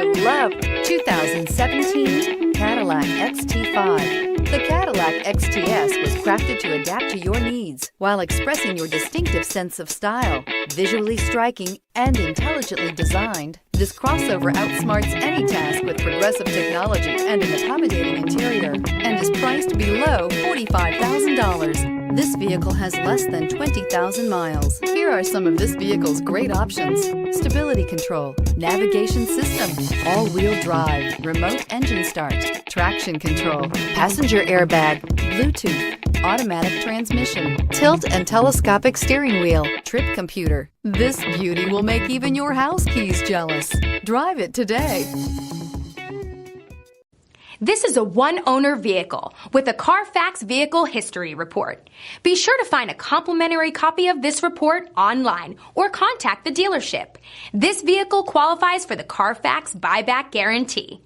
gonna love 2017 Cadillac XT5. The Cadillac XTS was crafted to adapt to your needs while expressing your distinctive sense of style. Visually striking and intelligently designed, this crossover outsmarts any task with progressive technology and an accommodating interior, and is priced below $45,000. This vehicle has less than 20,000 miles. Here are some of this vehicle's great options: stability control, navigation system, all-wheel drive, remote engine start, traction control, passenger airbag, Bluetooth, automatic transmission, tilt and telescopic steering wheel, trip computer. This beauty will make even your house keys jealous. Drive it today. This is a one-owner vehicle with a Carfax Vehicle History Report. Be sure to find a complimentary copy of this report online or contact the dealership. This vehicle qualifies for the Carfax Buyback Guarantee.